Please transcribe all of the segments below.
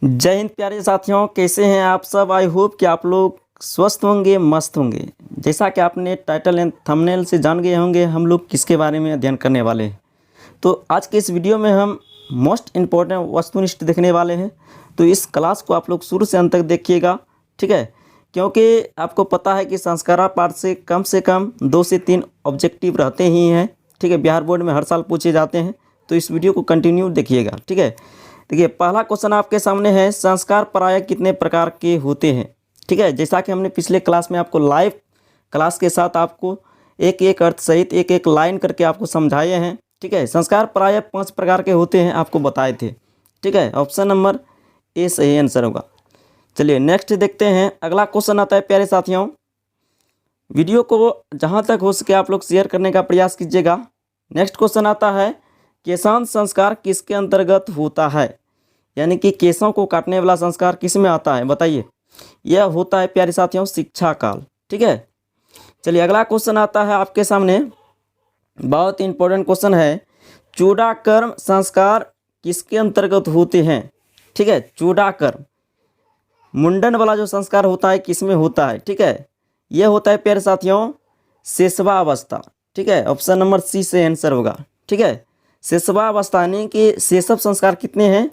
जय हिंद प्यारे साथियों, कैसे हैं आप सब। आई होप कि आप लोग स्वस्थ होंगे, मस्त होंगे। जैसा कि आपने टाइटल एंड थंबनेल से जान गए होंगे हम लोग किसके बारे में अध्ययन करने वाले हैं। तो आज के इस वीडियो में हम मोस्ट इम्पोर्टेंट वस्तुनिष्ठ देखने वाले हैं। तो इस क्लास को आप लोग शुरू से अंत तक देखिएगा, ठीक है। क्योंकि आपको पता है कि संस्कारा पाठ से कम 2 से 3 ऑब्जेक्टिव रहते ही हैं, ठीक है। बिहार बोर्ड में हर साल पूछे जाते हैं, तो इस वीडियो को कंटिन्यू देखिएगा, ठीक है। देखिए, पहला क्वेश्चन आपके सामने है, संस्कार प्राय कितने प्रकार के होते हैं, ठीक है। जैसा कि हमने पिछले क्लास में आपको लाइव क्लास के साथ आपको एक एक अर्थ सहित एक एक लाइन करके आपको समझाए हैं, ठीक है। संस्कार प्राय 5 प्रकार के होते हैं, आपको बताए थे, ठीक है। ऑप्शन नंबर ए सही आंसर होगा। चलिए नेक्स्ट देखते हैं। अगला क्वेश्चन आता है प्यारे साथियों, वीडियो को जहाँ तक हो सके आप लोग शेयर करने का प्रयास कीजिएगा। नेक्स्ट क्वेश्चन आता है, केशांत संस्कार किसके अंतर्गत होता है, यानी कि केशों को काटने वाला संस्कार किस में आता है, बताइए। यह होता है प्यारे साथियों शिक्षा काल, ठीक है। चलिए अगला क्वेश्चन आता है आपके सामने, बहुत इंपॉर्टेंट क्वेश्चन है, चूड़ाकर्म संस्कार किसके अंतर्गत होते हैं, ठीक है। चूड़ाकर्म मुंडन वाला जो संस्कार होता है किस में होता है, ठीक है। यह होता है प्यारे साथियों शेषवावस्था, ठीक है। ऑप्शन नंबर सी से आंसर होगा, ठीक है। शेषवावस्था यानी कि शेषव संस्कार कितने हैं,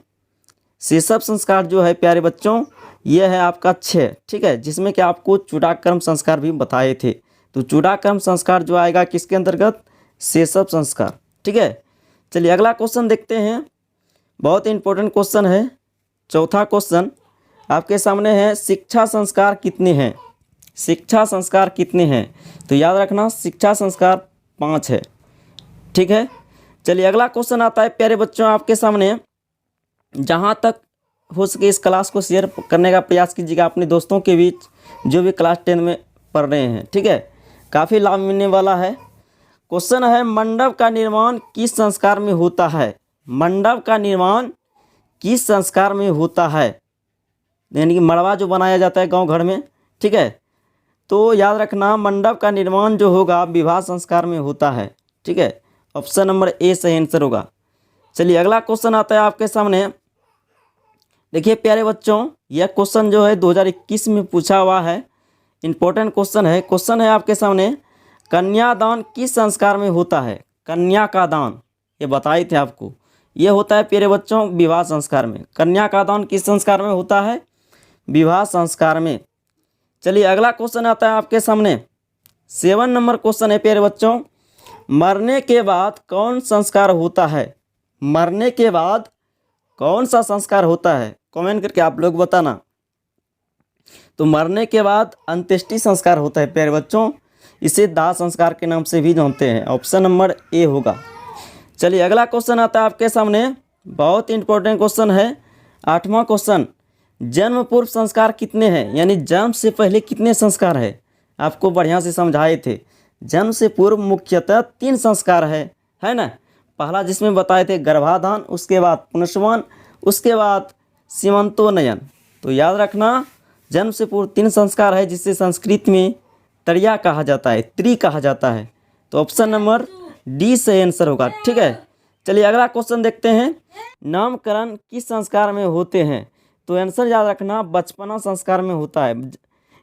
शेषव संस्कार जो है प्यारे बच्चों यह है आपका 6, ठीक है। जिसमें कि आपको चूड़ाकर्म संस्कार भी बताए थे। तो चूड़ाकर्म संस्कार जो आएगा किसके अंतर्गत, शेषव संस्कार, ठीक है। चलिए अगला क्वेश्चन देखते हैं, बहुत इंपॉर्टेंट क्वेश्चन है। चौथा क्वेश्चन आपके सामने है, शिक्षा संस्कार कितने हैं, शिक्षा संस्कार कितने हैं। तो याद रखना शिक्षा संस्कार 5 है, ठीक है। चलिए अगला क्वेश्चन आता है प्यारे बच्चों आपके सामने, जहाँ तक हो सके इस क्लास को शेयर करने का प्रयास कीजिएगा अपने दोस्तों के बीच जो भी क्लास 10 में पढ़ रहे हैं, ठीक है। काफ़ी लाभ मिलने वाला है। क्वेश्चन है, मंडप का निर्माण किस संस्कार में होता है, मंडप का निर्माण किस संस्कार में होता है, यानी कि मड़वा जो बनाया जाता है गांव घर में, ठीक है। तो याद रखना मंडप का निर्माण जो होगा विवाह संस्कार में होता है, ठीक है। ऑप्शन नंबर ए सही आंसर होगा। चलिए अगला क्वेश्चन आता है आपके सामने, देखिए प्यारे बच्चों यह क्वेश्चन जो है 2021 में पूछा हुआ है, इंपॉर्टेंट क्वेश्चन है। क्वेश्चन है आपके सामने, कन्यादान किस संस्कार में होता है, कन्या का दान ये बताए थे आपको, यह होता है प्यारे बच्चों विवाह संस्कार में। कन्या का दान किस संस्कार में होता है, विवाह संस्कार में। चलिए अगला क्वेश्चन आता है आपके सामने, 7 नंबर क्वेश्चन है प्यारे बच्चों, मरने के बाद कौन संस्कार होता है, मरने के बाद कौन सा संस्कार होता है, कमेंट करके आप लोग बताना। तो मरने के बाद अंत्येष्टि संस्कार होता है प्यारे बच्चों, इसे दाह संस्कार के नाम से भी जानते हैं। ऑप्शन नंबर ए होगा। चलिए अगला क्वेश्चन आता है आपके सामने, बहुत इंपॉर्टेंट क्वेश्चन है। 8वां क्वेश्चन, जन्म पूर्व संस्कार कितने हैं, यानी जन्म से पहले कितने संस्कार है, आपको बढ़िया से समझाए थे। जन्म से पूर्व मुख्यतः 3 संस्कार है ना। पहला जिसमें बताए थे गर्भाधान, उसके बाद पुनस्वान, उसके बाद सीमंतोन्नयन। तो याद रखना जन्म से पूर्व 3 संस्कार है, जिससे संस्कृत में त्रिया कहा जाता है, त्रि कहा जाता है। तो ऑप्शन नंबर डी से आंसर होगा, ठीक है। चलिए अगला क्वेश्चन देखते हैं, नामकरण किस संस्कार में होते हैं। तो आंसर याद रखना बचपना संस्कार में होता है।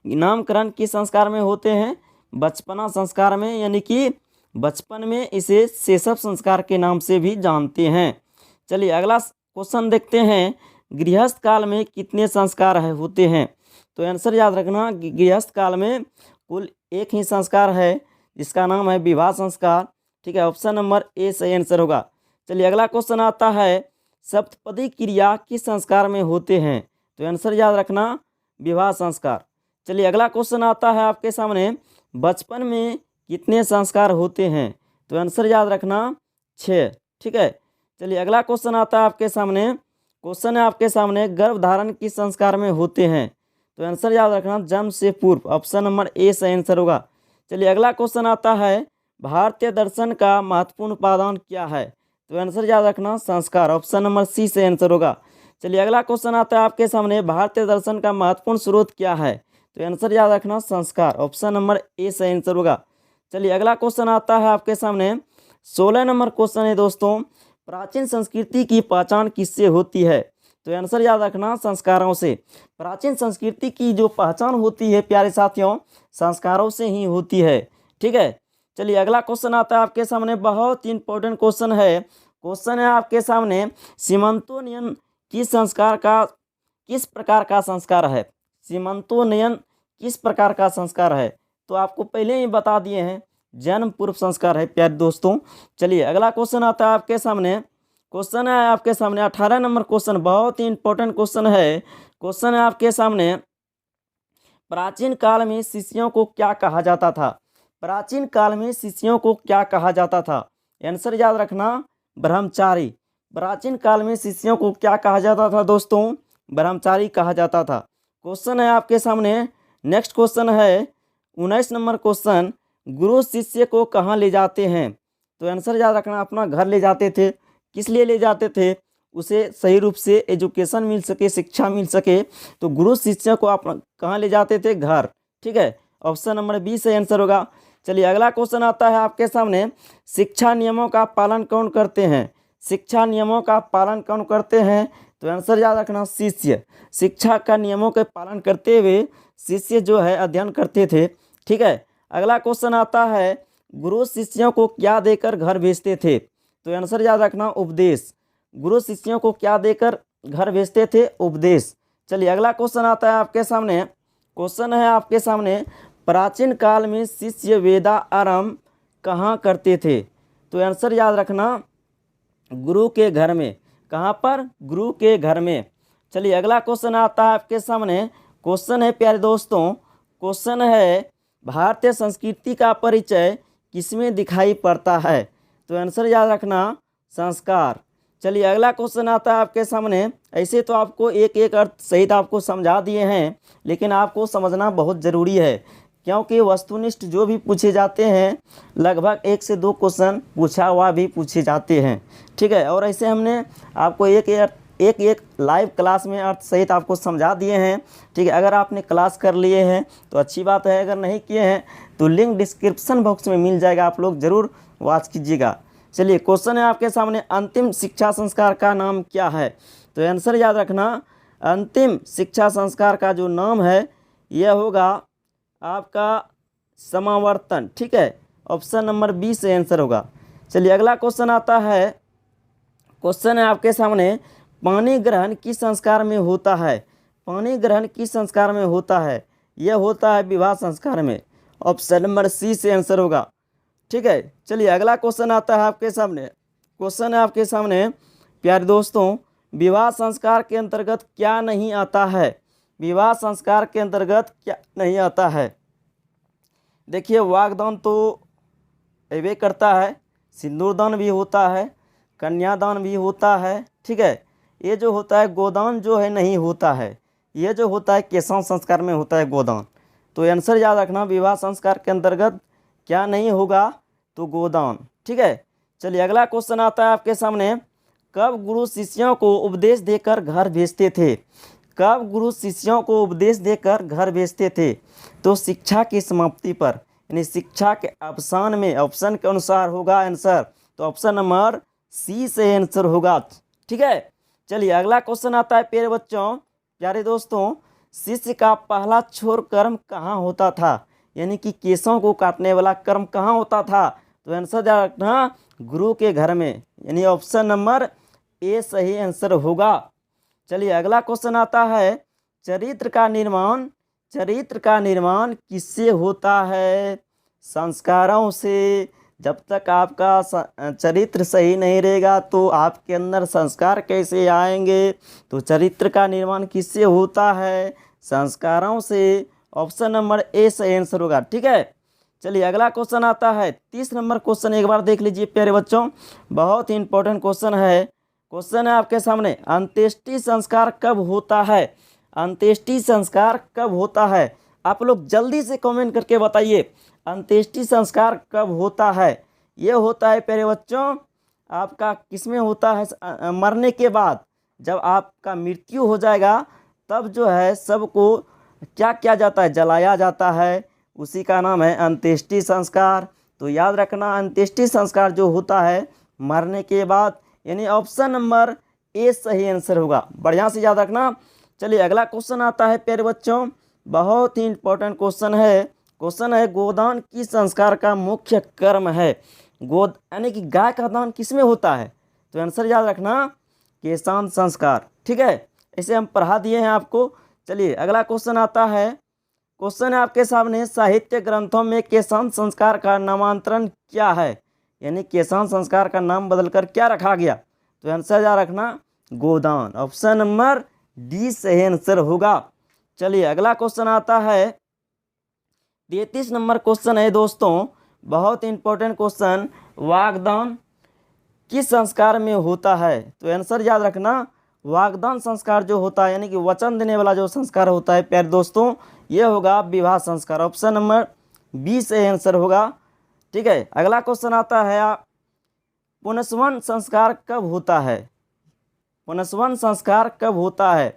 नामकरण किस संस्कार में होते हैं, बचपना संस्कार में, यानी कि बचपन में इसे शैशव संस्कार के नाम से भी जानते हैं। चलिए अगला क्वेश्चन देखते हैं, गृहस्थ काल में कितने संस्कार होते हैं। तो आंसर याद रखना गृहस्थ काल में कुल 1 ही संस्कार है, जिसका नाम है विवाह संस्कार, ठीक है। ऑप्शन नंबर ए सही आंसर होगा। चलिए अगला क्वेश्चन आता है, सप्तपदी क्रिया किस संस्कार में होते हैं। तो आंसर याद रखना विवाह संस्कार। चलिए अगला क्वेश्चन आता है आपके सामने, बचपन में कितने संस्कार होते हैं। तो आंसर याद रखना 6, ठीक है। चलिए अगला क्वेश्चन आता है आपके सामने, क्वेश्चन है आपके सामने, गर्भधारण किस संस्कार में होते हैं। तो आंसर याद रखना जन्म से पूर्व। ऑप्शन नंबर ए सही आंसर होगा। चलिए अगला क्वेश्चन आता है, भारतीय दर्शन का महत्वपूर्ण उपादान क्या है। तो आंसर याद रखना संस्कार। ऑप्शन नंबर सी से आंसर होगा। चलिए अगला क्वेश्चन आता है आपके सामने, भारतीय दर्शन का महत्वपूर्ण स्रोत क्या है। तो आंसर याद रखना संस्कार। ऑप्शन नंबर ए सही आंसर होगा। चलिए अगला क्वेश्चन आता है आपके सामने, 16 नंबर क्वेश्चन है दोस्तों, प्राचीन संस्कृति की पहचान किससे होती है। तो आंसर याद रखना संस्कारों से। प्राचीन संस्कृति की जो पहचान होती है प्यारे साथियों, संस्कारों से ही होती है। ठीक है, चलिए अगला क्वेश्चन आता है आपके सामने, बहुत इंपॉर्टेंट क्वेश्चन है। क्वेश्चन है आपके सामने, सीमंतोन्नयन किस प्रकार का संस्कार है? सीमंतोन्नयन किस प्रकार का संस्कार है? तो आपको पहले ही बता दिए हैं, जन्म पूर्व संस्कार है प्यारे दोस्तों। चलिए अगला क्वेश्चन आता है आपके सामने। क्वेश्चन है आपके सामने 18 नंबर क्वेश्चन, बहुत ही इंपॉर्टेंट क्वेश्चन है। क्वेश्चन है आपके सामने, प्राचीन काल में शिष्यों को क्या कहा जाता था? प्राचीन काल में शिष्यों को क्या कहा जाता था? आंसर याद रखना, ब्रह्मचारी। प्राचीन काल में शिष्यों को क्या कहा जाता था दोस्तों? ब्रह्मचारी कहा जाता था। क्वेश्चन है आपके सामने, नेक्स्ट क्वेश्चन है 19 नंबर क्वेश्चन, गुरु शिष्य को कहाँ ले जाते हैं? तो आंसर याद रखना, अपना घर ले जाते थे। किस लिए ले जाते थे? उसे सही रूप से एजुकेशन मिल सके, शिक्षा मिल सके। तो गुरु शिष्य को आप कहाँ ले जाते थे? घर। ठीक है, ऑप्शन नंबर 20 से आंसर होगा। चलिए अगला क्वेश्चन आता है आपके सामने, शिक्षा नियमों का पालन कौन करते हैं? शिक्षा नियमों का पालन कौन करते हैं? तो आंसर याद रखना, शिष्य। शिक्षा का नियमों के पालन करते हुए शिष्य जो है अध्ययन करते थे। ठीक है, अगला क्वेश्चन आता है, गुरु शिष्यों को क्या देकर घर भेजते थे? तो आंसर याद रखना, उपदेश। गुरु शिष्यों को क्या देकर घर भेजते थे? उपदेश। चलिए अगला क्वेश्चन आता है आपके सामने। क्वेश्चन है आपके सामने, प्राचीन काल में शिष्य वेदा आरंभ कहाँ करते थे? तो आंसर याद रखना, गुरु के घर में। कहाँ पर? गुरु के घर में। चलिए अगला क्वेश्चन आता है आपके सामने। क्वेश्चन है प्यारे दोस्तों, क्वेश्चन है, भारतीय संस्कृति का परिचय किसमें दिखाई पड़ता है? तो आंसर याद रखना, संस्कार। चलिए अगला क्वेश्चन आता है आपके सामने। ऐसे तो आपको एक एक अर्थ सहित आपको समझा दिए हैं, लेकिन आपको समझना बहुत ज़रूरी है, क्योंकि वस्तुनिष्ठ जो भी पूछे जाते हैं लगभग 1 से 2 क्वेश्चन पूछा हुआ भी पूछे जाते हैं। ठीक है, और ऐसे हमने आपको एक लाइव क्लास में अर्थ सहित आपको समझा दिए हैं। ठीक है, अगर आपने क्लास कर लिए हैं तो अच्छी बात है, अगर नहीं किए हैं तो लिंक डिस्क्रिप्शन बॉक्स में मिल जाएगा, आप लोग ज़रूर वॉच कीजिएगा। चलिए क्वेश्चन है आपके सामने, अंतिम शिक्षा संस्कार का नाम क्या है? तो आंसर याद रखना, अंतिम शिक्षा संस्कार का जो नाम है यह होगा आपका समावर्तन। ठीक है, ऑप्शन नंबर 20 से आंसर होगा। चलिए अगला क्वेश्चन आता है। क्वेश्चन है आपके सामने, पानी ग्रहण किस संस्कार में होता है? पानी ग्रहण किस संस्कार में होता है? यह होता है विवाह संस्कार में। ऑप्शन नंबर सी से आंसर होगा। ठीक है, चलिए अगला क्वेश्चन आता है आपके सामने। क्वेश्चन है आपके सामने प्यारे दोस्तों, विवाह संस्कार के अंतर्गत क्या नहीं आता है? विवाह संस्कार के अंतर्गत क्या नहीं आता है? देखिए, वागदान तो अवे करता है, सिंदूरदान भी होता है, कन्यादान भी होता है। ठीक है, ये जो होता है गोदान जो है नहीं होता है, ये जो होता है केशव संस्कार में होता है गोदान। तो आंसर याद रखना, विवाह संस्कार के अंतर्गत क्या नहीं होगा? तो गोदान। ठीक है, चलिए अगला क्वेश्चन आता है आपके सामने, कब गुरु शिष्यों को उपदेश देकर घर भेजते थे? कब गुरु शिष्यों को उपदेश देकर घर भेजते थे? तो शिक्षा की समाप्ति पर, यानी शिक्षा के अवसान में। ऑप्शन के अनुसार होगा आंसर, तो ऑप्शन नंबर सी से आंसर होगा। ठीक है, चलिए अगला क्वेश्चन आता है प्यारे बच्चों, प्यारे दोस्तों, शिष्य का पहला छोर कर्म कहाँ होता था? यानी कि केशों को काटने वाला कर्म कहाँ होता था? तो आंसर रखना, गुरु के घर में, यानी ऑप्शन नंबर ए सही आंसर होगा। चलिए अगला क्वेश्चन आता है, चरित्र का निर्माण किससे होता है? संस्कारों से। जब तक आपका चरित्र सही नहीं रहेगा तो आपके अंदर संस्कार कैसे आएंगे? तो चरित्र का निर्माण किससे होता है? संस्कारों से। ऑप्शन नंबर ए सही आंसर होगा। ठीक है, चलिए अगला क्वेश्चन आता है 30 नंबर क्वेश्चन, एक बार देख लीजिए प्यारे बच्चों, बहुत ही इंपॉर्टेंट क्वेश्चन है। क्वेश्चन है आपके सामने, अंत्येष्टि संस्कार कब होता है? अंत्येष्टि संस्कार कब होता है? आप लोग जल्दी से कमेंट करके बताइए, अंत्येष्टि संस्कार कब होता है? ये होता है प्यारे बच्चों आपका किसमें होता है? मरने के बाद, जब आपका मृत्यु हो जाएगा तब जो है सबको क्या किया जाता है? जलाया जाता है, उसी का नाम है अंत्येष्टि संस्कार। तो याद रखना, अंत्येष्टि संस्कार जो होता है मरने के बाद, यानी ऑप्शन नंबर ए सही आंसर होगा। बढ़िया से याद रखना। चलिए अगला क्वेश्चन आता है प्यारे बच्चों, बहुत ही इंपॉर्टेंट क्वेश्चन है। क्वेश्चन है गोदान किस संस्कार का मुख्य कर्म है। गोद यानी कि गाय का दान किस में होता है, तो आंसर याद रखना केशांत संस्कार। ठीक है, इसे हम पढ़ा दिए हैं आपको। चलिए अगला क्वेश्चन आता है। क्वेश्चन है आपके सामने, साहित्य ग्रंथों में केशांत संस्कार का नामांतरण क्या है, यानी केशांत संस्कार का नाम बदलकर क्या रखा गया, तो आंसर याद रखना गोदान। ऑप्शन नंबर डी सही आंसर होगा। चलिए अगला क्वेश्चन आता है 33 नंबर क्वेश्चन है दोस्तों, बहुत इंपॉर्टेंट क्वेश्चन, वागदान किस संस्कार में होता है, तो आंसर याद रखना वागदान संस्कार जो होता है यानी कि वचन देने वाला जो संस्कार होता है प्यारे दोस्तों, ये होगा विवाह संस्कार। ऑप्शन नंबर बी से आंसर होगा। ठीक है, अगला क्वेश्चन आता है पुनस्वन संस्कार कब होता है। पुनस्वन संस्कार कब होता है,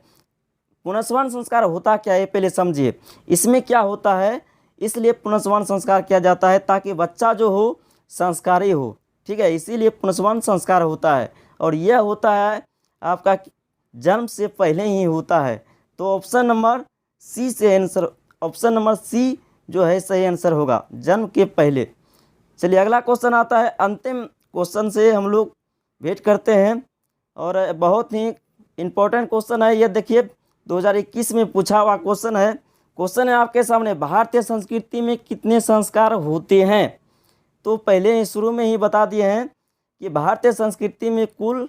पुनस्वन संस्कार होता क्या है पहले समझिए। इसमें क्या होता है, इसलिए पुनस्वन संस्कार किया जाता है ताकि बच्चा जो हो संस्कारी हो। ठीक है, इसीलिए पुनस्वन संस्कार होता है, और यह होता है आपका जन्म से पहले ही होता है। तो ऑप्शन नंबर सी से आंसर, ऑप्शन नंबर सी जो है सही आंसर होगा, जन्म के पहले। चलिए अगला क्वेश्चन आता है, अंतिम क्वेश्चन से हम लोग वेट करते हैं, और बहुत ही इम्पोर्टेंट क्वेश्चन है ये। देखिए 2021 में पूछा हुआ क्वेश्चन है। क्वेश्चन है आपके सामने, भारतीय संस्कृति में कितने संस्कार होते हैं। तो पहले ही शुरू में ही बता दिए हैं कि भारतीय संस्कृति में कुल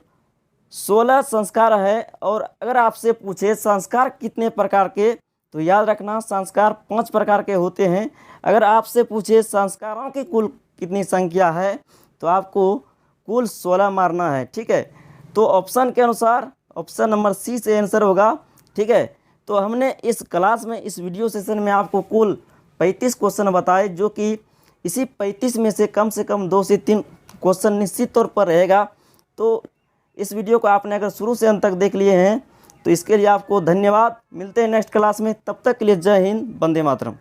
16 संस्कार है। और अगर आपसे पूछे संस्कार कितने प्रकार के, तो याद रखना संस्कार 5 प्रकार के होते हैं। अगर आपसे पूछे संस्कारों की कुल कितनी संख्या है, तो आपको कुल 16 मारना है। ठीक है, तो ऑप्शन के अनुसार ऑप्शन नंबर सी से आंसर होगा। ठीक है, तो हमने इस क्लास में, इस वीडियो सेशन में आपको कुल 35 क्वेश्चन बताए, जो कि इसी 35 में से कम 2 से 3 क्वेश्चन निश्चित तौर पर रहेगा। तो इस वीडियो को आपने अगर शुरू से अंत तक देख लिए हैं, तो इसके लिए आपको धन्यवाद। मिलते हैं नेक्स्ट क्लास में, तब तक के लिए जय हिंद, वंदे मातरम।